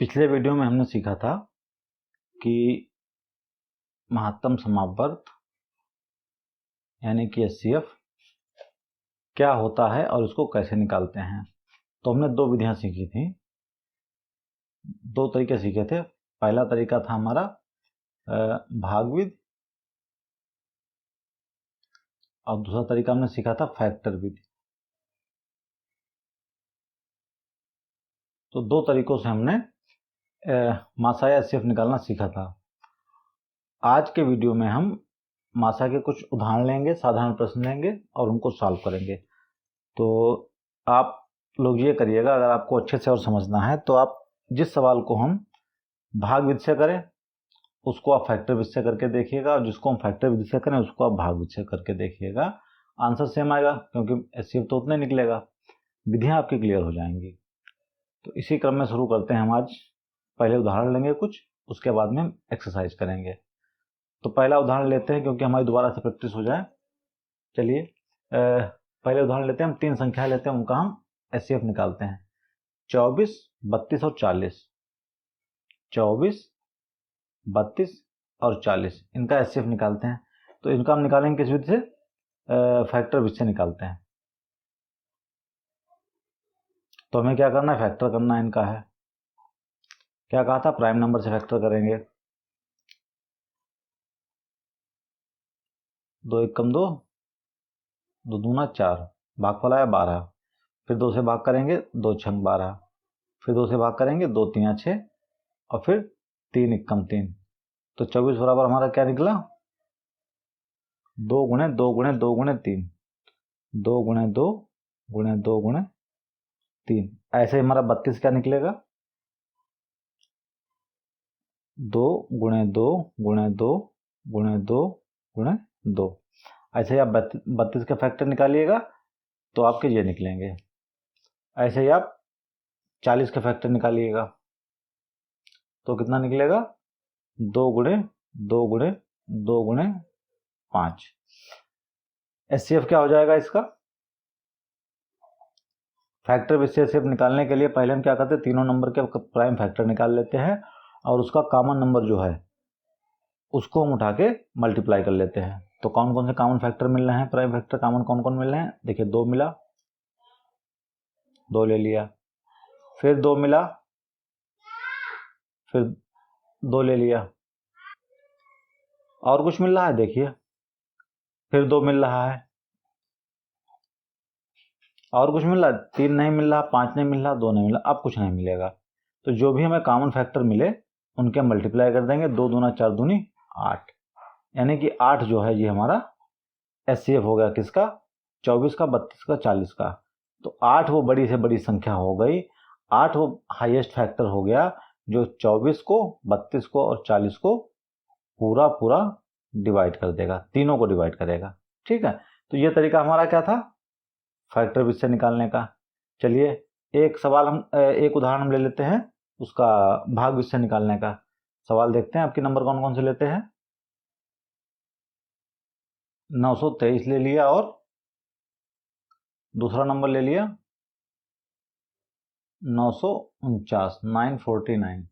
पिछले वीडियो में हमने सीखा था कि महत्तम समापवर्त यानी कि एचसीएफ क्या होता है और उसको कैसे निकालते हैं। तो हमने दो विधियां सीखी थी, दो तरीके सीखे थे। पहला तरीका था हमारा भागविधि और दूसरा तरीका हमने सीखा था फैक्टर विधि। तो दो तरीकों से हमने मासा या एचसीएफ निकालना सीखा था। आज के वीडियो में हम मासा के कुछ उदाहरण लेंगे, साधारण प्रश्न लेंगे और उनको सॉल्व करेंगे। तो आप लोग ये करिएगा, अगर आपको अच्छे से और समझना है तो आप जिस सवाल को हम भाग विधि से करें उसको आप फैक्टर विधि से करके देखिएगा, और जिसको हम फैक्टर विधि से करें उसको आप भाग विधि से करके देखिएगा। आंसर सेम आएगा क्योंकि एचसीएफ तो उतने निकलेगा, विधियां आपकी क्लियर हो जाएंगी। तो इसी क्रम में शुरू करते हैं हम आज। पहले उदाहरण लेंगे कुछ, उसके बाद में हम एक्सरसाइज करेंगे। तो पहला उदाहरण लेते हैं क्योंकि हमारी दोबारा से प्रैक्टिस हो जाए। चलिए पहले उदाहरण लेते हैं। हम तीन संख्या लेते हैं, उनका हम एचसीएफ निकालते हैं। 24, 32 और 40। 24, 32 और 40 इनका एचसीएफ निकालते हैं। तो इनका हम निकालेंगे किस विधि से? फैक्टर विधि से निकालते हैं। तो हमें क्या करना है? फैक्टर करना है इनका है। क्या कहा था? प्राइम नंबर से फैक्टर करेंगे। 2 एकम 2, 2 दूना 4, भागफल आया 12। फिर 2 से भाग करेंगे, 2 छंग 12। फिर 2 से भाग करेंगे, 2 तियां 6 और फिर 3 एकम 3। तो 24 बराबर हमारा क्या निकला? 2 गुणे 2 गुणे 2 गुणे 3, 2 गुणे 2 गुणे 2 गुणे 3। ऐसे हमारा 32 क्या निकलेगा? 2 गुणे 2 गुणे 2 गुणे 2 गुणे 2। ऐसे ही आप 32 के फैक्टर निकालिएगा तो आपके ये निकलेंगे। ऐसे ही आप 40 के फैक्टर निकालिएगा तो कितना निकलेगा? 2 गुणे 2 गुणे 2 गुणे 5। एचसीएफ क्या हो जाएगा इसका? फैक्टर विधि से निकालने के लिए पहले हम क्या करते हैं? तीनों नंबर के प्राइम फैक्टर निकाल लेते हैं और उसका कॉमन नंबर जो है उसको हम उठा के मल्टीप्लाई कर लेते हैं। तो कौन कौन से कॉमन फैक्टर मिल रहे हैं? प्राइम फैक्टर कॉमन कौन कौन मिल रहे हैं? देखिए, 2 मिला, 2 ले लिया, फिर 2 मिला, फिर 2 ले लिया, और कुछ मिल रहा है देखिए, फिर 2 मिल रहा है, और कुछ मिल रहा है, 3 नहीं मिल रहा, 5 नहीं मिल रहा, 2 नहीं मिल रहा, अब कुछ नहीं मिलेगा। तो जो भी हमें कॉमन फैक्टर मिले उनके मल्टीप्लाई कर देंगे। 2 दूना 4 दूनी 8, यानी कि 8 जो है ये हमारा एचसीएफ हो गया। किसका? 24 का, 32 का, 40 का। तो 8 वो बड़ी से बड़ी संख्या हो गई, 8 वो हाईएस्ट फैक्टर हो गया जो 24 को, 32 को और 40 को पूरा पूरा डिवाइड कर देगा, तीनों को डिवाइड करेगा। ठीक है, तो ये तरीका हमारा क्या था? फैक्टर विधि से निकालने का। चलिए एक उदाहरण हम ले लेते हैं उसका भाग विधि से निकालने का। सवाल देखते हैं आपके नंबर कौन कौन से लेते हैं। 923 ले लिया और दूसरा नंबर ले लिया 949, 949।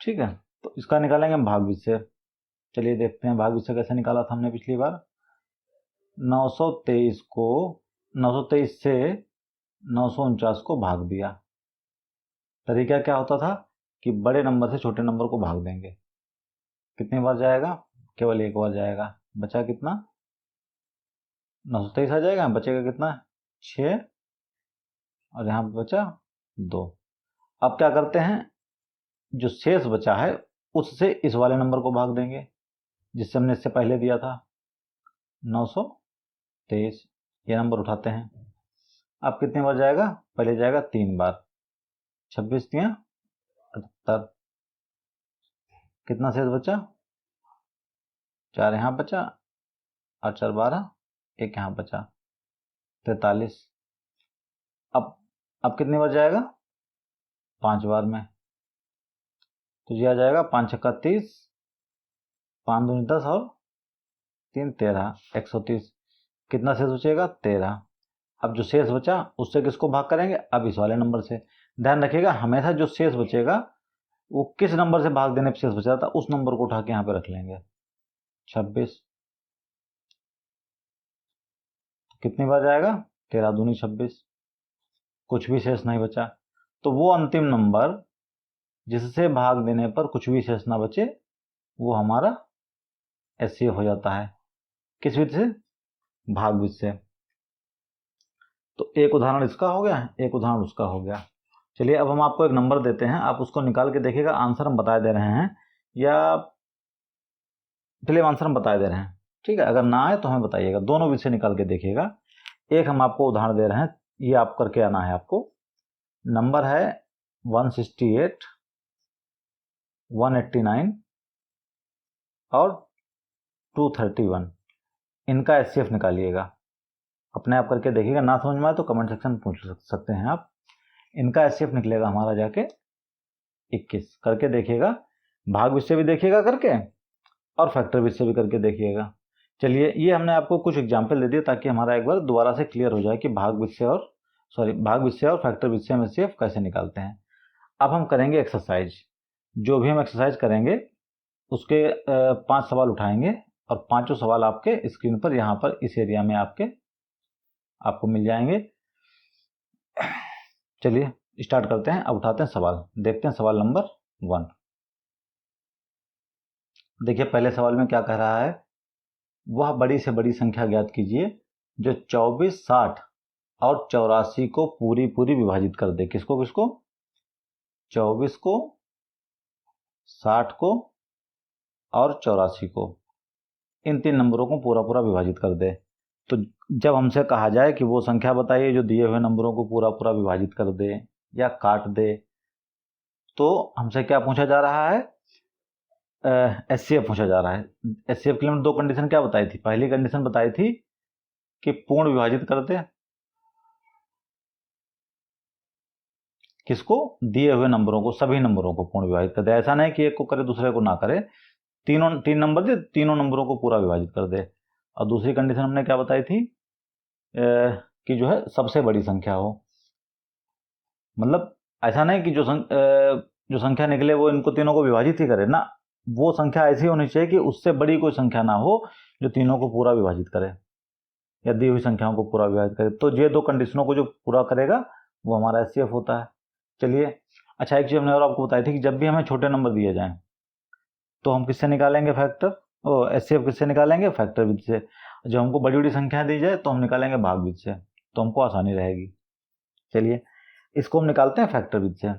ठीक है, तो इसका निकालेंगे हम भाग विधि से। चलिए देखते हैं भाग विधि से कैसे निकाला था हमने पिछली बार। 923 से 949 को भाग दिया। तरीका क्या होता था कि बड़े नंबर से छोटे नंबर को भाग देंगे। कितनी बार जाएगा? केवल एक बार जाएगा। बचा कितना? 923 आ जाएगा, बचेगा कितना? 6, और यहाँ पे बचा 2। अब क्या करते हैं, जो शेष बचा है उससे इस वाले नंबर को भाग देंगे जिससे हमने इससे पहले दिया था 923। ये नंबर उठाते हैं। अब कितने बार जाएगा? पहले जाएगा 3 बार, 26 दिया 78। कितना शेष बचा? 4 यहाँ बचा, 8 4 12, 1 यहाँ बचा, 43। अब कितनी बार जाएगा? 5 बार में। तो ये आ जाएगा 5 छक्का 30, 5 दूनी 10 और 3 13, 130। कितना शेष बचेगा? 13। अब जो शेष बचा उससे किसको भाग करेंगे? अब इस वाले नंबर से। ध्यान रखिएगा हमेशा जो शेष बचेगा वो किस नंबर से भाग देने पर शेष बचा था उस नंबर को उठा के यहाँ पे रख लेंगे। 26 कितनी बार जाएगा? 13 दूनी 26, कुछ भी शेष नहीं बचा। तो वो अंतिम नंबर जिससे भाग देने पर कुछ भी शेष ना बचे वो हमारा एचसीएफ हो जाता है। किस विधि से? भाग विधि से। तो एक उदाहरण इसका हो गया, एक उदाहरण उसका हो गया। चलिए अब हम आपको एक नंबर देते हैं, आप उसको निकाल के देखिएगा। आंसर हम बता दे रहे हैं या चलिए आंसर हम बता दे रहे हैं, ठीक है। अगर ना आए तो हमें बताइएगा, दोनों विधि से निकाल के देखिएगा। एक हम आपको उदाहरण दे रहे हैं, ये आप करके आना है आपको। नंबर है 168, 189 और 231। इनका एचसीएफ निकालिएगा, अपने आप करके देखिएगा। ना समझ में आए तो कमेंट सेक्शन में पूछ सकते हैं आप। इनका एचसीएफ निकलेगा हमारा जाके 21। करके देखिएगा, भाग विधि से भी देखिएगा करके और फैक्टर विधि से भी करके देखिएगा। चलिए ये हमने आपको कुछ एग्जाम्पल दे दिए ताकि हमारा एक बार दोबारा से क्लियर हो जाए कि भाग विधि से और फैक्टर विधि से हम एचसीएफ कैसे निकालते हैं। अब हम करेंगे एक्सरसाइज। जो भी हम एक्सरसाइज करेंगे उसके 5 सवाल उठाएंगे और 5 सवाल आपके स्क्रीन पर यहाँ पर इस एरिया में आपको मिल जाएंगे। चलिए स्टार्ट करते हैं। अब उठाते हैं सवाल, देखते हैं सवाल नंबर 1। देखिए पहले सवाल में क्या कह रहा है, वह बड़ी से बड़ी संख्या ज्ञात कीजिए जो 24, 60 और 84 को पूरी विभाजित कर दे। किसको? 24 को, 60 को और 84 को, इन 3 नंबरों को पूरा विभाजित कर दे। तो जब हमसे कहा जाए कि वो संख्या बताइए जो दिए हुए नंबरों को पूरा विभाजित कर दे या काट दे, तो हमसे क्या पूछा जा रहा है? एचसीएफ पूछा जा रहा है। एचसीएफ के लिए 2 कंडीशन क्या बताई थी? पहली कंडीशन बताई थी कि पूर्ण विभाजित कर दे। किसको? दिए हुए नंबरों को, सभी नंबरों को पूर्ण विभाजित कर दे। ऐसा नहीं कि एक को करे दूसरे को ना करे। 3 नंबर दे, तीनों नंबरों को पूरा विभाजित कर दे। और दूसरी कंडीशन हमने क्या बताई थी? कि जो है सबसे बड़ी संख्या हो। मतलब ऐसा नहीं कि जो संख्या निकले वो इनको तीनों को विभाजित ही करे ना, वो संख्या ऐसी होनी चाहिए कि उससे बड़ी कोई संख्या ना हो जो तीनों को पूरा विभाजित करे या दी हुई संख्याओं को पूरा विभाजित करे। तो ये 2 कंडीशनों को जो पूरा करेगा वो हमारा एचसीएफ होता है। चलिए अच्छा, एक चीज हमने और आपको बताई थी कि जब भी हमें छोटे नंबर दिए जाएं तो हम किससे निकालेंगे? एचसीएफ किससे निकालेंगे? फैक्टर विधि से। जब हमको बड़ी संख्या दी जाए तो हम निकालेंगे भाग विधि से, तो हमको आसानी रहेगी। चलिए इसको हम निकालते हैं फैक्टर विधि से।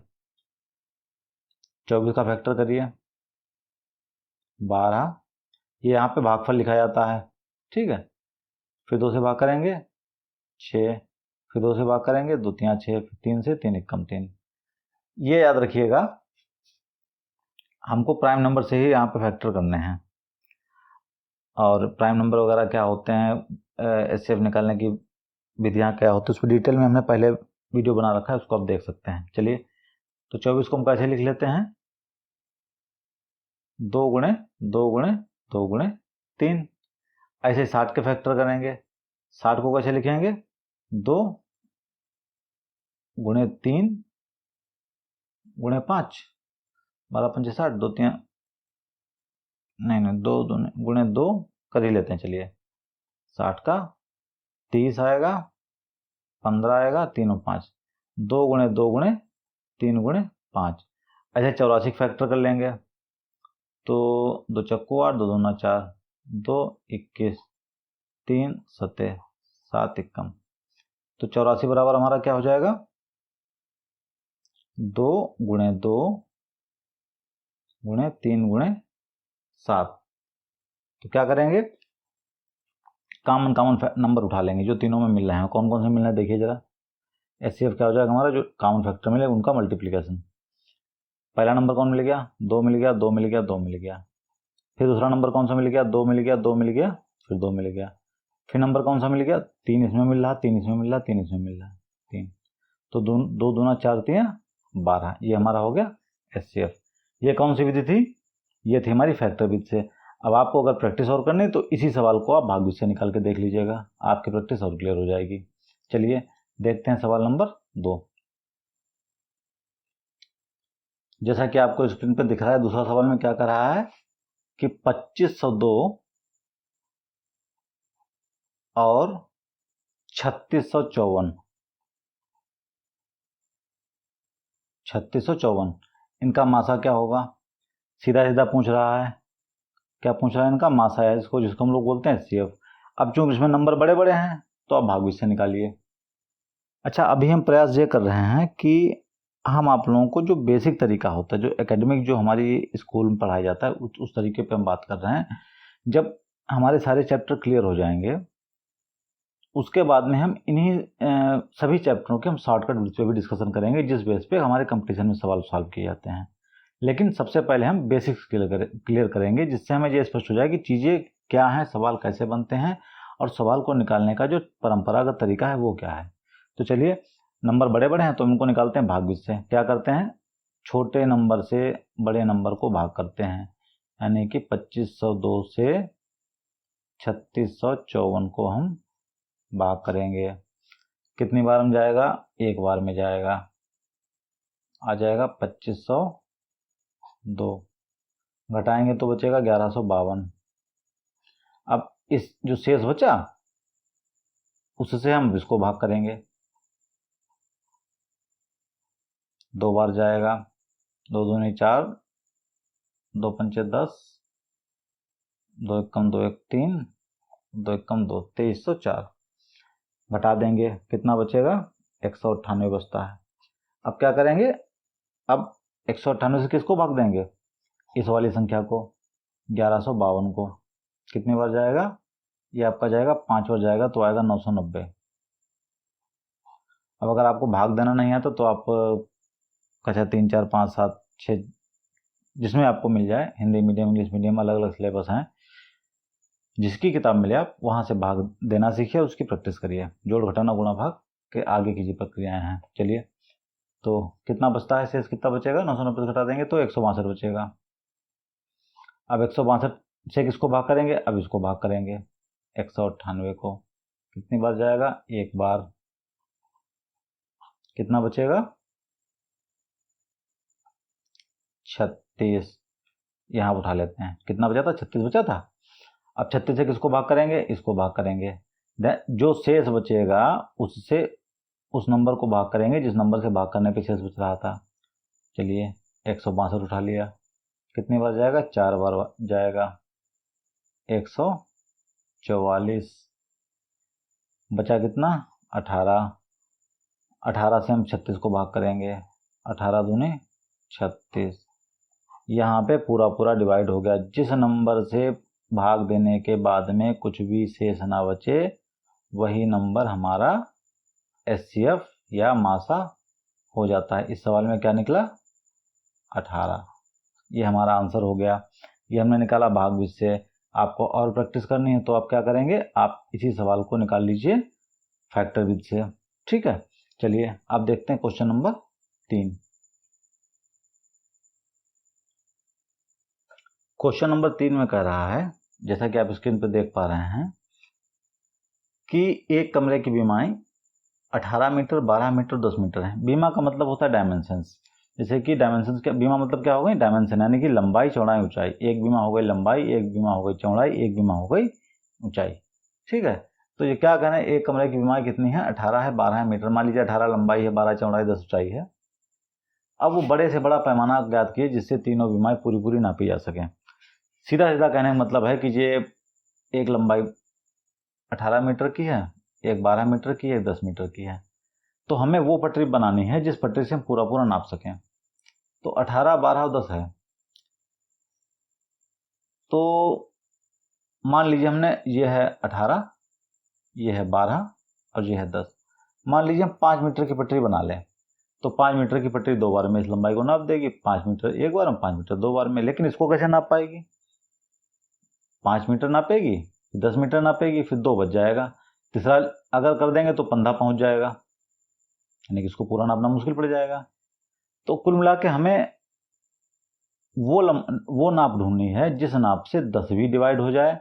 24 का फैक्टर करिए 12, ये यहाँ पे भागफल लिखा जाता है, ठीक है। फिर 2 से भाग करेंगे 6, फिर 2 से भाग करेंगे 2 3 6, फिर 3 से 3 1 3। ये याद रखिएगा, हमको प्राइम नंबर से ही यहाँ पे फैक्टर करने हैं। और प्राइम नंबर वगैरह क्या होते हैं, एचसीएफ निकालने की विधियाँ क्या होती है, उस पर डिटेल में हमने पहले वीडियो बना रखा है, उसको आप देख सकते हैं। चलिए तो 24 को हम कैसे लिख लेते हैं? 2 गुणे 2 गुणे 2 गुणे 3। ऐसे 60 के फैक्टर करेंगे। 60 को कैसे लिखेंगे? 2 गुणे 3 गुणे 5, 12 5 60, 2 3 नहीं 2 गुणे 2 कर ही लेते हैं। चलिए 60 का 30 आएगा, 15 आएगा, 3 और 5, 2 गुणे 2 गुणे 3 गुणे 5। ऐसे 84 फैक्टर कर लेंगे तो 2 चक्कू 8, 2 दूना 4, 2 21, 3 7 7 1। तो 84 बराबर हमारा क्या हो जाएगा? 2 गुणे 2 गुणे 3 गुणे 7। तो क्या करेंगे? कॉमन नंबर उठा लेंगे जो तीनों में मिल रहे हैं। कौन कौन से मिल रहे हैं देखिए जरा। एचसीएफ क्या हो जाएगा हमारा? जो कॉमन फैक्टर मिले उनका मल्टीप्लिकेशन। पहला नंबर कौन मिल गया? 2 मिल गया, 2 मिल गया, 2 मिल गया। फिर दूसरा नंबर कौन सा मिल गया? 2 मिल गया, 2 मिल गया, फिर 2 मिल गया। फिर नंबर कौन सा मिल गया? 3 इसमें मिल रहा, 3 इसमें मिल रहा, 3 इसमें मिल रहा, 3। तो 2 दूना 4 3 12। ये हमारा हो गया एचसीएफ। ये कौन सी विधि थी? ये थी हमारी फैक्टर विधि से। अब आपको अगर प्रैक्टिस और करनी तो इसी सवाल को आप भाग विधि से निकाल के देख लीजिएगा, आपकी प्रैक्टिस और क्लियर हो जाएगी। चलिए देखते हैं सवाल नंबर 2। जैसा कि आपको स्क्रीन पर दिख रहा है, दूसरा सवाल में क्या कर रहा है कि 2502 और 3654 इनका मासा क्या होगा। सीधा सीधा पूछ रहा है, क्या पूछ रहा है, इनका मासा है, जिसको हम लोग बोलते हैं HCF। अब चूंकि इसमें नंबर बड़े बड़े हैं तो आप भाग से निकालिए। अच्छा, अभी हम प्रयास ये कर रहे हैं कि हम आप लोगों को जो बेसिक तरीका होता है, जो एकेडमिक जो हमारी स्कूल में पढ़ाया जाता है, उस तरीके पे हम बात कर रहे हैं। जब हमारे सारे चैप्टर क्लियर हो जाएंगे उसके बाद में हम इन्हीं सभी चैप्टरों के हम शॉर्टकट बेस पे भी डिस्कशन करेंगे, जिस बेस पे हमारे कंपटीशन में सवाल सॉल्व किए जाते हैं। लेकिन सबसे पहले हम बेसिक्स क्लियर करेंगे, जिससे हमें ये स्पष्ट हो जाए कि चीज़ें क्या हैं, सवाल कैसे बनते हैं और सवाल को निकालने का जो परंपरागत तरीका है वो क्या है। तो चलिए, नंबर बड़े बड़े हैं तो इनको निकालते हैं भाग से। क्या करते हैं, छोटे नंबर से बड़े नंबर को भाग करते हैं, यानी कि 2502 से 3654 को हम भाग करेंगे। कितनी बार में जाएगा, एक बार में जाएगा, आ जाएगा 2502। घटाएंगे तो बचेगा 1152। अब इस जो शेष बचा उससे हम इसको भाग करेंगे, 2 बार जाएगा, 2 दूनी 4, 2 पंचे 10, 2 एकम 2 एक 3, 2 एकम 2, 2304। घटा देंगे, कितना बचेगा, 198 बचता है। अब क्या करेंगे, अब 198 से किसको भाग देंगे, इस वाली संख्या को, 1152 को। कितनी बार जाएगा, ये आपका जाएगा 5 बार जाएगा तो आएगा 990। अब अगर आपको भाग देना नहीं आता तो आप कक्षा 3, 4, 5, 7, 6 जिसमें आपको मिल जाए, हिंदी मीडियम, इंग्लिश मीडियम, अलग अलग सिलेबस हैं, जिसकी किताब मिले आप वहाँ से भाग देना सीखिए, उसकी प्रैक्टिस करिए। जोड़ घटाना गुणा भाग के आगे की जी प्रक्रियाएँ हैं। चलिए, तो कितना बचता है, शेष कितना बचेगा, 990 घटा देंगे तो 162 बचेगा। अब 162 से किसको भाग करेंगे, अब इसको भाग करेंगे 198 को। कितनी बार जाएगा, एक बार। कितना बचेगा, 36। यहाँ उठा लेते हैं, कितना बचा था, 36 बचा था। अब 36 से किसको भाग करेंगे, इसको भाग करेंगे। जो शेष बचेगा उससे उस नंबर को भाग करेंगे जिस नंबर से भाग करने पे शेष बच रहा था। चलिए, 162 उठा लिया, कितनी बार जाएगा, 4 बार जाएगा, 144। बचा कितना, 18। 18 से हम 36 को भाग करेंगे, 18 दूनी 36। यहाँ पे पूरा पूरा डिवाइड हो गया। जिस नंबर से भाग देने के बाद में कुछ भी शेष ना बचे वही नंबर हमारा HCF या मासा हो जाता है। इस सवाल में क्या निकला, 18। ये हमारा आंसर हो गया। ये हमने निकाला भाग बीज से। आपको और प्रैक्टिस करनी है तो आप क्या करेंगे, आप इसी सवाल को निकाल लीजिए फैक्टर विद से। ठीक है, चलिए अब देखते हैं क्वेश्चन नंबर 3। क्वेश्चन नंबर 3 में कह रहा है, जैसा कि आप स्क्रीन पर देख पा रहे हैं, कि एक कमरे की बीमाई 18 मीटर, 12 मीटर, 10 मीटर है। बीमा का मतलब होता है डायमेंशंस। जैसे कि डायमेंशंस क्या, बीमा मतलब क्या हो गई, डायमेंशन, यानी कि लंबाई, चौड़ाई, ऊंचाई। एक बीमा हो गई लंबाई, एक बीमा हो गई चौड़ाई, एक बीमा हो गई ऊंचाई। ठीक है, तो ये क्या कहना है, एक कमरे की बीमाई कितनी है, 18 है, 12 मीटर। मान लीजिए 18 लंबाई है, 12 चौड़ाई, 10 ऊंचाई है। अब वो बड़े से बड़ा पैमाना ज्ञात किए जिससे तीनों बीमाई पूरी पूरी नापी जा सके। सीधा सीधा कहने का मतलब है कि ये एक लंबाई 18 मीटर की है, एक 12 मीटर की है, एक 10 मीटर की है। तो हमें वो पटरी बनानी है जिस पटरी से हम पूरा पूरा नाप सकें। तो 18, 12 और 10 है, तो मान लीजिए हमने, ये है 18, ये है 12 और ये है 10। मान लीजिए हम 5 मीटर की पटरी बना लें, तो 5 मीटर की पटरी 2 बार में इस लंबाई को नाप देगी। 5 मीटर एक बार में, 5 मीटर 2 बार में। लेकिन इसको कैसे नाप पाएगी, 5 मीटर नापेगी, 10 मीटर नापेगी, फिर 2 बच जाएगा। तीसरा अगर कर देंगे तो 15 पहुंच जाएगा, यानी कि इसको पूरा नापना मुश्किल पड़ जाएगा। तो कुल मिला के हमें वो नाप ढूंढनी है जिस नाप से 10 भी डिवाइड हो जाए,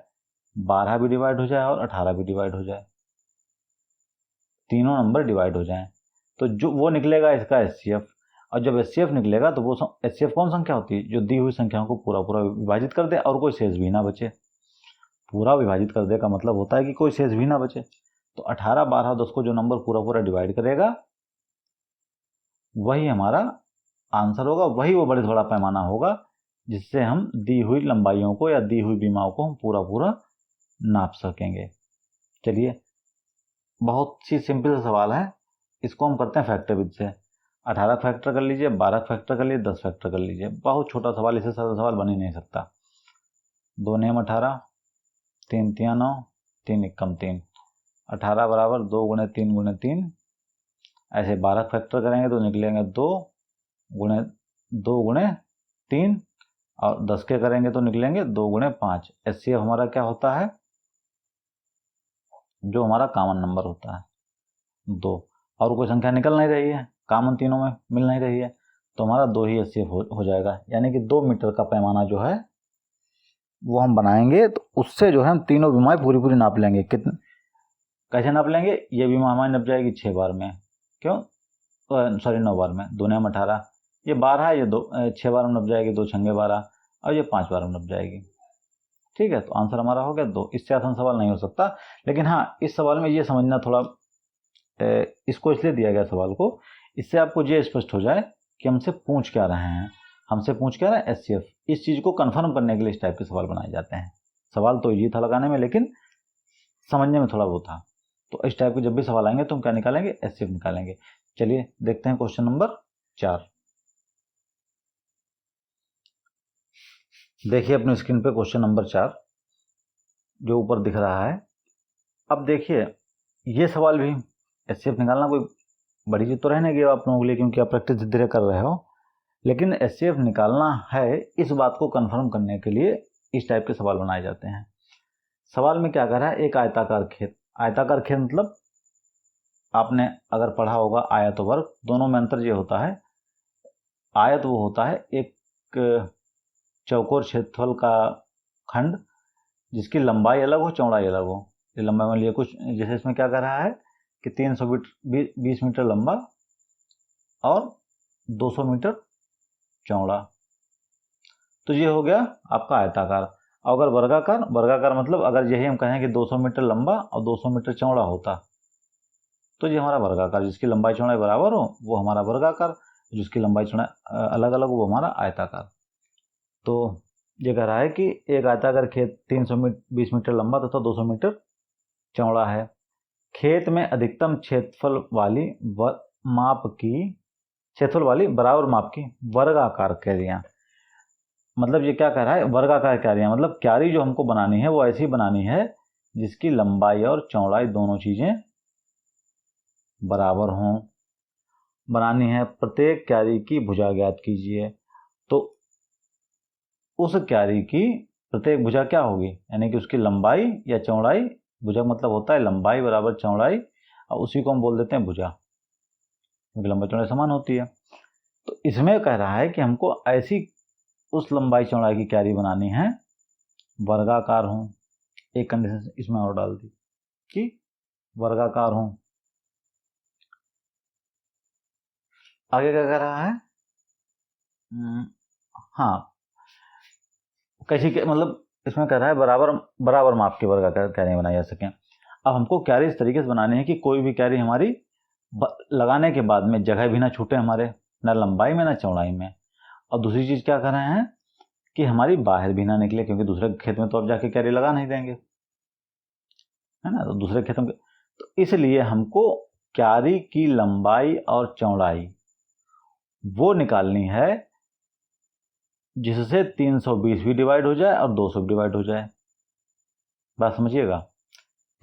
12 भी डिवाइड हो जाए और 18 भी डिवाइड हो जाए, तीनों नंबर डिवाइड हो जाएं। तो जो वो निकलेगा इसका HCF। और जब HCF निकलेगा तो वो HCF कौन संख्या होती है, जो दी हुई संख्याओं को पूरा पूरा विभाजित कर दे और कोई शेष भी ना बचे। पूरा विभाजित कर दे का मतलब होता है कि कोई शेष भी ना बचे। तो 18, 12, 10 को जो नंबर पूरा पूरा डिवाइड करेगा वही हमारा आंसर होगा, वही वो बड़े बड़ा पैमाना होगा जिससे हम दी हुई लंबाइयों को या दी हुई बीमाओं को हम पूरा पूरा नाप सकेंगे। चलिए, बहुत सी सिंपल सवाल है, इसको हम करते हैं फैक्टर विधि से। 18 फैक्टर कर लीजिए, 12 फैक्टर कर लीजिए, 10 फैक्टर कर लीजिए। बहुत छोटा सवाल, इससे ज़्यादा सवाल बन ही नहीं सकता। 2 नेम 18, 3 तिया 9, 3 एकम 3। 18 बराबर 2 गुणे 3 गुणे 3। ऐसे 12 फैक्टर करेंगे तो निकलेंगे 2 गुणे 3, और 10 के करेंगे तो निकलेंगे 2 गुणे 5। HCF हमारा क्या होता है, जो हमारा कॉमन नंबर होता है 2, और कोई संख्या निकल नहीं रही है, कॉमन तीनों में मिल नहीं रही है, तो हमारा 2 ही HCF हो जाएगा। यानी कि 2 मीटर का पैमाना जो है वो हम बनाएंगे, तो उससे जो है हम तीनों बीमाएं पूरी पूरी नाप लेंगे। कितने कैसे नाप लेंगे, ये बीमा हमारी नप जाएगी 6 बार में, क्यों सॉरी 9 बार में। 2 नेम 18, ये 12 है, ये 6 बार में नप जाएगी, 2 छंगे 12, और ये 5 बार में नप जाएगी। ठीक है, तो आंसर हमारा हो गया 2। इससे आसान सवाल नहीं हो सकता। लेकिन हाँ, इस सवाल में ये समझना थोड़ा, इसको इसलिए दिया गया सवाल को, इससे आपको ये स्पष्ट हो जाए कि हमसे पूछ क्या रहे हैं। हमसे पूछ क्या रहे हैं, HCF। इस चीज़ को कंफर्म करने के लिए इस टाइप के सवाल बनाए जाते हैं। सवाल तो ये था लगाने में, लेकिन समझने में थोड़ा वो था। तो इस टाइप के जब भी सवाल आएंगे तो हम क्या निकालेंगे, HCF निकालेंगे। चलिए देखते हैं क्वेश्चन नंबर 4। देखिए अपनी स्क्रीन पे क्वेश्चन नंबर 4 जो ऊपर दिख रहा है। अब देखिए, ये सवाल भी HCF निकालना कोई बड़ी चीज़ तो रहने गई आप लोगों के लिए, क्योंकि आप प्रैक्टिस धीरे धीरे कर रहे हो। लेकिन HCF निकालना है, इस बात को कंफर्म करने के लिए इस टाइप के सवाल बनाए जाते हैं। सवाल में क्या कर रहा है, एक आयताकार खेत। आयताकार खेत मतलब आपने अगर पढ़ा होगा आयत वर्ग, दोनों में अंतर ये होता है, आयत वो होता है एक चौकोर क्षेत्रफल का खंड जिसकी लंबाई अलग हो, चौड़ाई अलग हो। ये लंबाई मान लिया कुछ, जैसे इसमें क्या कर रहा है कि 320 मीटर लंबा और 200 मीटर चौड़ा, तो ये हो गया आपका आयताकार। अगर वर्गाकार, वर्गाकार मतलब अगर यही हम कहें कि 200 मीटर लंबा और 200 मीटर चौड़ा होता, तो ये हमारा वर्गाकार। जिसकी लंबाई चौड़ाई बराबर हो वो हमारा वर्गाकार, जिसकी लंबाई चौड़ाई अलग अलग हो वो हमारा आयताकार। तो ये कह रहा है कि एक आयताकार खेत 320 मीटर लंबा तथा 200 मीटर चौड़ा है। खेत में अधिकतम क्षेत्रफल वाली बराबर माप की वर्गाकार क्यारियां। मतलब ये क्या कह रहा है, वर्गाकार क्यारियां मतलब क्यारी जो हमको बनानी है वो ऐसी बनानी है जिसकी लंबाई और चौड़ाई दोनों चीजें बराबर हों। बनानी है, प्रत्येक क्यारी की भुजा ज्ञात कीजिए। तो उस क्यारी की प्रत्येक भुजा क्या होगी, यानी कि उसकी लंबाई या चौड़ाई। भुजा मतलब होता है लंबाई बराबर चौड़ाई, और उसी को हम बोल देते हैं भुजा, क्योंकि लंबाई चौड़ाई समान होती है। तो इसमें कह रहा है कि हमको ऐसी उस लंबाई चौड़ाई की क्यारी बनानी है वर्गाकार हो। एक कंडीशन इसमें और डाल दी कि वर्गाकार हो। आगे क्या कह रहा है, हाँ कैसी मतलब इसमें कह रहा है बराबर माप की वर्गाकार क्यारी बनाई जा सके। अब हमको क्यारी इस तरीके से बनानी है कि कोई भी क्यारी हमारी लगाने के बाद में जगह भी ना छूटे हमारे, ना लंबाई में ना चौड़ाई में। और दूसरी चीज़ क्या कर रहे हैं कि हमारी बाहर भी ना निकले, क्योंकि दूसरे खेत में तो अब जाके क्यारी लगा नहीं देंगे, है ना। तो दूसरे खेतों में, तो इसलिए हमको क्यारी की लंबाई और चौड़ाई वो निकालनी है जिससे 320 भी डिवाइड हो जाए और 200 भी डिवाइड हो जाए। बात समझिएगा,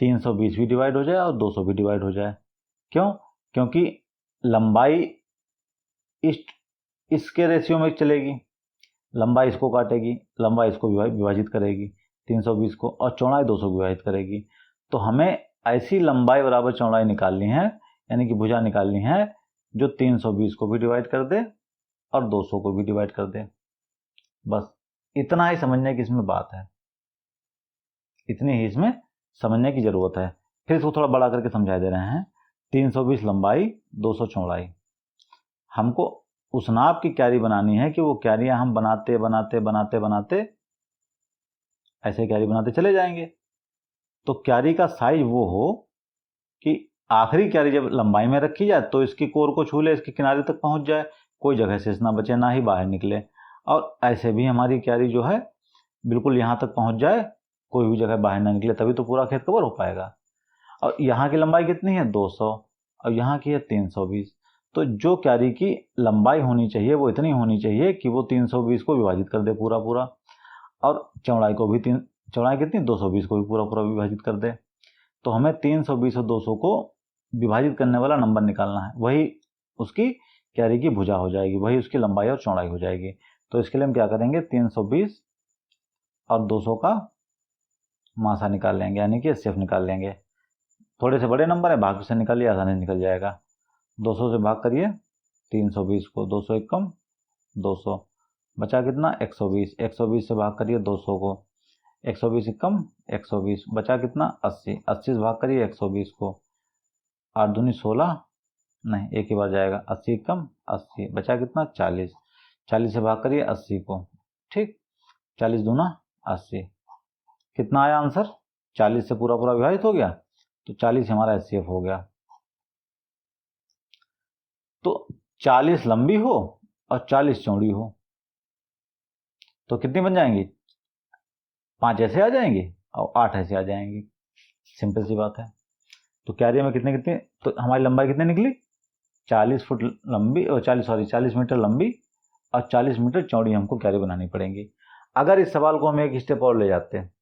320 भी डिवाइड हो जाए और 200 भी डिवाइड हो जाए। क्यों, क्योंकि लंबाई इसके रेशियो में चलेगी, लंबाई इसको काटेगी, लंबाई इसको विभाजित करेगी 320 को, और चौड़ाई 200 विभाजित करेगी। तो हमें ऐसी लंबाई बराबर चौड़ाई निकालनी है, यानी कि भुजा निकालनी है जो 320 को भी डिवाइड कर दे और 200 को भी डिवाइड कर दे। बस इतना ही समझने की इसमें बात है, इतनी ही इसमें समझने की जरूरत है। फिर इसको थोड़ा बड़ा करके समझा दे रहे हैं। 320 लंबाई 200 चौड़ाई, हमको उस नाप की क्यारी बनानी है कि वो क्यारियां हम बनाते बनाते बनाते बनाते ऐसे क्यारी बनाते चले जाएंगे। तो क्यारी का साइज वो हो कि आखिरी क्यारी जब लंबाई में रखी जाए तो इसकी कोर को छू ले, इसके किनारे तक पहुंच जाए, कोई जगह शेष ना बचे, ना ही बाहर निकले। और ऐसे भी हमारी क्यारी जो है बिल्कुल यहाँ तक पहुंच जाए, कोई भी जगह बाहर ना निकले, तभी तो पूरा खेत कवर हो पाएगा। और यहाँ की लंबाई कितनी है 200 और यहाँ की है 320। तो जो क्यारी की लंबाई होनी चाहिए वो इतनी होनी चाहिए कि वो 320 को विभाजित कर दे पूरा पूरा, और चौड़ाई को भी चौड़ाई कितनी 220 को भी पूरा पूरा विभाजित कर दे। तो हमें 320 और 200 को विभाजित करने वाला नंबर निकालना है, वही उसकी क्यारी की भुजा हो जाएगी, वही उसकी लंबाई और चौड़ाई हो जाएगी। तो इसके लिए हम क्या करेंगे, 320 और 200 का मासा निकाल लेंगे, यानी कि एचसीएफ निकाल लेंगे। थोड़े से बड़े नंबर है, भाग से निकालिए, आसानी से निकल जाएगा। 200 से भाग करिए 320 को, 200 एक कम 200, बचा कितना 120, 120 से भाग करिए 200 को, 120 एक कम 120, बचा कितना 80, 80 से भाग करिए 120 को, 8 दूनी 16, नहीं एक ही बार जाएगा, 80 कम 80, बचा कितना 40, 40 से भाग करिए 80 को, ठीक, 40 दूना 80, कितना आया आंसर, 40 से पूरा पूरा विभाजित हो गया, तो 40 हमारा एचसीएफ हो गया। तो 40 लंबी हो और 40 चौड़ी हो तो कितनी बन जाएंगी, 5 ऐसे आ जाएंगी और 8 ऐसे आ जाएंगी, सिंपल सी बात है। तो क्यारी में कितने कितने, तो हमारी लंबाई कितनी निकली 40 फुट लंबी और 40 मीटर लंबी और 40 मीटर चौड़ी हमको क्यारी बनानी पड़ेंगी। अगर इस सवाल को हम एक स्टेप और ले जाते हैं,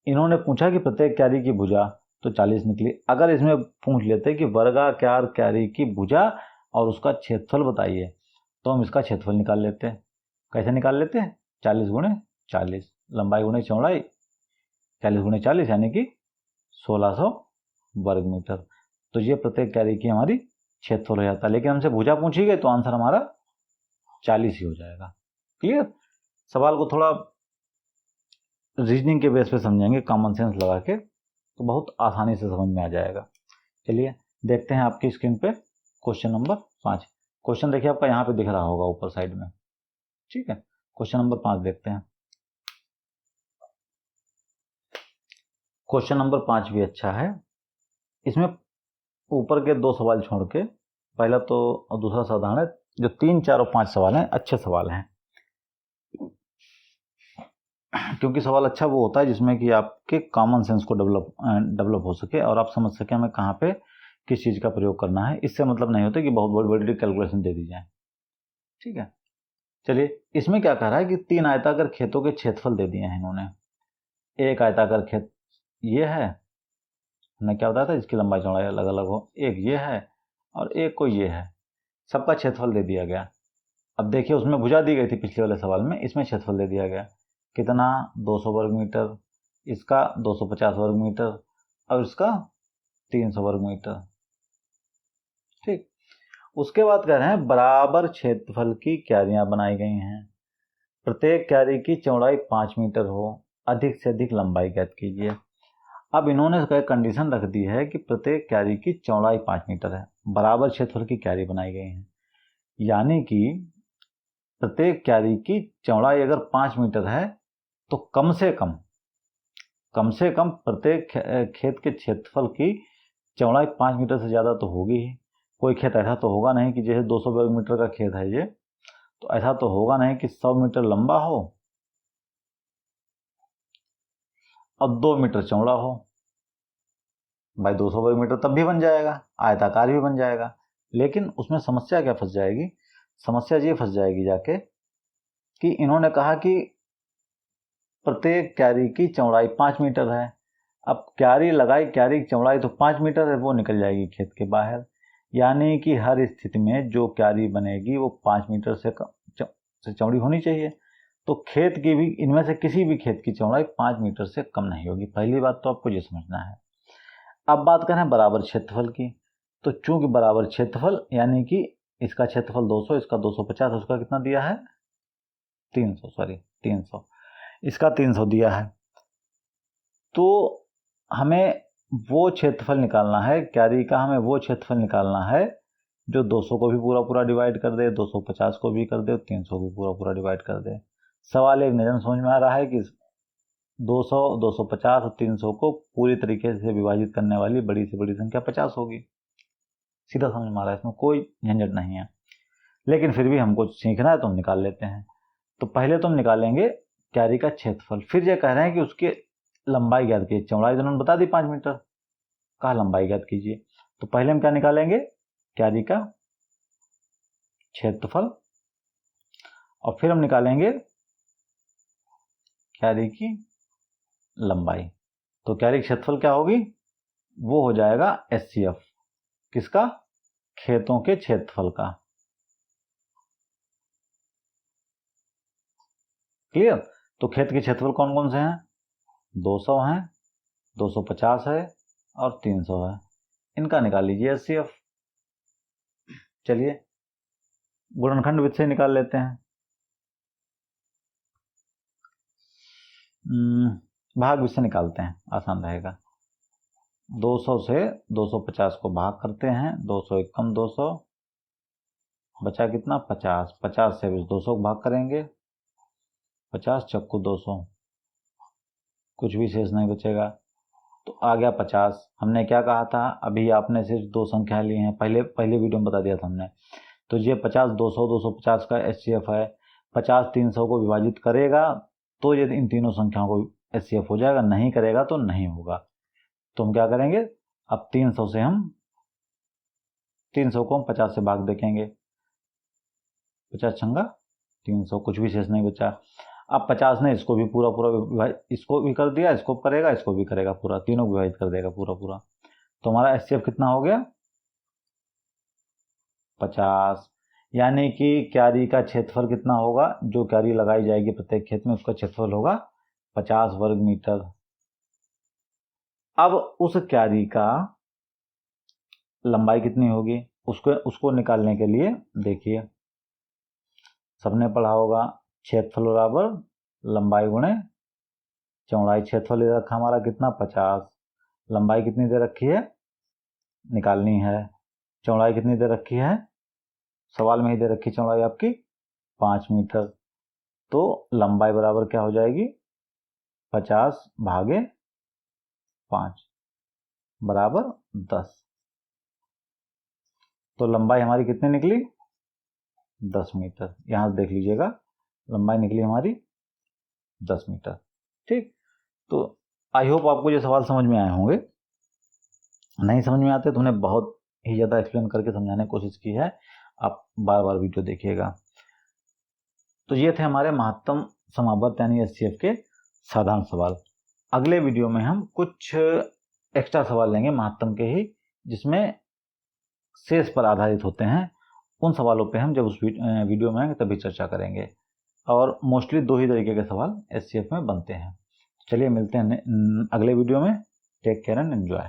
इन्होंने पूछा कि प्रत्येक क्यारी की भुजा, तो 40 निकली। अगर इसमें पूछ लेते कि वर्गाकार क्यारी की भुजा और उसका क्षेत्रफल बताइए, तो हम इसका क्षेत्रफल निकाल लेते हैं। कैसे निकाल लेते हैं, 40 गुणे 40, लंबाई गुणे चौड़ाई, 40 गुणे 40 यानी कि 1600 वर्ग मीटर। तो ये प्रत्येक क्यारी की हमारी क्षेत्रफल हो जाता है। लेकिन हमसे भुजा पूछी गई तो आंसर हमारा 40 ही हो जाएगा। क्लियर, सवाल को थोड़ा रीजनिंग के बेस पे समझेंगे, कॉमन सेंस लगा के, तो बहुत आसानी से समझ में आ जाएगा। चलिए देखते हैं आपकी स्क्रीन पे क्वेश्चन नंबर 5। क्वेश्चन देखिए आपका यहाँ पे दिख रहा होगा ऊपर साइड में, ठीक है। क्वेश्चन नंबर 5 देखते हैं। क्वेश्चन नंबर 5 भी अच्छा है। इसमें ऊपर के 2 सवाल छोड़ के पहला तो और दूसरा साधारण है, जो 3, 4 और 5 सवाल हैं अच्छे सवाल हैं, क्योंकि सवाल अच्छा वो होता है जिसमें कि आपके कॉमन सेंस को डेवलप हो सके और आप समझ सके हमें कहाँ पे किस चीज़ का प्रयोग करना है। इससे मतलब नहीं होता कि बहुत बड़ी बड़ी कैलकुलेशन दे दी जाए, ठीक है। चलिए इसमें क्या कह रहा है कि 3 आयताकार खेतों के क्षेत्रफल दे दिए हैं इन्होंने। एक आयताकार खेत ये है, हमने क्या बताया था इसकी लंबाई चौड़ाई अलग अलग हो, एक ये है और एक को ये है, सबका क्षेत्रफल दे दिया गया। अब देखिए उसमें भुजा दी गई थी पिछले वाले सवाल में, इसमें क्षेत्रफल दे दिया गया कितना 200 वर्ग मीटर, इसका 250 वर्ग मीटर और इसका 300 वर्ग मीटर, ठीक। उसके बाद कह रहे हैं बराबर क्षेत्रफल की क्यारियां बनाई गई हैं, प्रत्येक क्यारी की चौड़ाई 5 मीटर हो, अधिक से अधिक लंबाई ज्ञात कीजिए। अब इन्होंने कंडीशन रख दी है कि प्रत्येक क्यारी की चौड़ाई 5 मीटर है, बराबर क्षेत्रफल की क्यारी बनाई गई है, यानी कि प्रत्येक क्यारी की चौड़ाई अगर 5 मीटर है तो कम से कम प्रत्येक खेत के क्षेत्रफल की चौड़ाई 5 मीटर से ज़्यादा तो होगी ही। कोई खेत ऐसा तो होगा नहीं कि जैसे 200 वर्ग मीटर का खेत है ये, तो ऐसा तो होगा नहीं कि 100 मीटर लंबा हो और 2 मीटर चौड़ा हो। भाई 200 वर्ग मीटर तब भी बन जाएगा, आयताकार भी बन जाएगा, लेकिन उसमें समस्या क्या फंस जाएगी, समस्या ये फंस जाएगी जाके कि इन्होंने कहा कि प्रत्येक क्यारी की चौड़ाई 5 मीटर है। अब क्यारी लगाई, क्यारी की चौड़ाई तो 5 मीटर है, वो निकल जाएगी खेत के बाहर, यानी कि हर स्थिति में जो क्यारी बनेगी वो 5 मीटर से चौड़ी होनी चाहिए। तो खेत की भी, इनमें से किसी भी खेत की चौड़ाई 5 मीटर से कम नहीं होगी। पहली बात तो आपको ये समझना है। अब बात करें बराबर क्षेत्रफल की, तो चूंकि बराबर क्षेत्रफल यानी कि इसका क्षेत्रफल 200, इसका 250, उसका कितना दिया है 300, इसका 300 दिया है, तो हमें वो क्षेत्रफल निकालना है क्यारी का, हमें वो क्षेत्रफल निकालना है जो 200 को भी पूरा पूरा डिवाइड कर दे, 250 को भी कर दे, 300 को पूरा पूरा डिवाइड कर दे। सवाल एक नज़र समझ में आ रहा है कि 200, 250 और 300 को पूरी तरीके से विभाजित करने वाली बड़ी से बड़ी संख्या 50 होगी। सीधा समझ में आ रहा है, इसमें कोई झंझट नहीं है। लेकिन फिर भी हमको सीखना है तो हम निकाल लेते हैं। तो पहले तो हम निकालेंगे क्यारी का क्षेत्रफल। फिर ये कह रहे हैं कि उसकी लंबाई ज्ञात कीजिए। चौड़ाई तो उन्होंने बता दी 5 मीटर, कहा लंबाई ज्ञात कीजिए। तो पहले हम क्या निकालेंगे, क्यारी का क्षेत्रफल, और फिर हम निकालेंगे क्यारी की लंबाई। तो क्यारी क्षेत्रफल क्या होगी, वो हो जाएगा HCF, किसका, खेतों के क्षेत्रफल का। क्लियर। तो खेत के क्षेत्रफल कौन कौन से हैं, 200 हैं, 250 है और 300 है। इनका निकाल लीजिए HCF। चलिए गुणनखंड विधि से निकाल लेते हैं। भाग विधि से निकालते हैं, आसान रहेगा। 200 से 250 को भाग करते हैं, 200 एकम 200, बचा कितना 50, 50 से 200 को भाग करेंगे, 50 चक्कू 200, कुछ भी शेष नहीं बचेगा, तो आ गया 50। हमने क्या कहा था, अभी आपने सिर्फ दो संख्या ली हैं, पहले वीडियो में बता दिया था हमने। तो ये 50, 200, 250 का HCF है। 50 300 को विभाजित करेगा तो ये इन तीनों संख्याओं को HCF हो जाएगा, नहीं करेगा तो नहीं होगा। तो हम क्या करेंगे, अब 300 से हम 300 को हम 50 से भाग देखेंगे, 50 छंगा 300, कुछ भी शेष नहीं बचा। अब 50 ने इसको भी पूरा इसको भी कर दिया, इसको करेगा, इसको भी करेगा, पूरा तीनों को विभाजित कर देगा पूरा। तो हमारा HCF कितना हो गया, 50। यानी कि क्यारी का क्षेत्रफल कितना होगा, जो क्यारी लगाई जाएगी प्रत्येक खेत में उसका क्षेत्रफल होगा 50 वर्ग मीटर। अब उस क्यारी का लंबाई कितनी होगी, उसको निकालने के लिए देखिए, सबने पढ़ा होगा क्षेत्रफल बराबर लंबाई गुणे चौड़ाई। क्षेत्रफल दे रखा हमारा कितना 50, लंबाई कितनी दे रखी है निकालनी है, चौड़ाई कितनी दे रखी है, सवाल में ही दे रखी चौड़ाई आपकी 5 मीटर। तो लंबाई बराबर क्या हो जाएगी, 50 भागे 5 बराबर 10। तो लंबाई हमारी कितनी निकली, 10 मीटर। यहां से देख लीजिएगा, लंबाई निकली हमारी 10 मीटर। ठीक, तो आई होप आपको ये सवाल समझ में आए होंगे। नहीं समझ में आते तो उन्हें बहुत ही ज़्यादा एक्सप्लेन करके समझाने की कोशिश की है, आप बार बार वीडियो देखिएगा। तो ये थे हमारे महत्तम समावर्त यानी HCF के साधारण सवाल। अगले वीडियो में हम कुछ एक्स्ट्रा सवाल लेंगे महत्तम के ही, जिसमें शेष पर आधारित होते हैं। उन सवालों पे हम जब उस वीडियो में आएंगे तभी चर्चा करेंगे। और मोस्टली 2 ही तरीके के सवाल HCF में बनते हैं। चलिए मिलते हैं अगले वीडियो में। Take care and enjoy.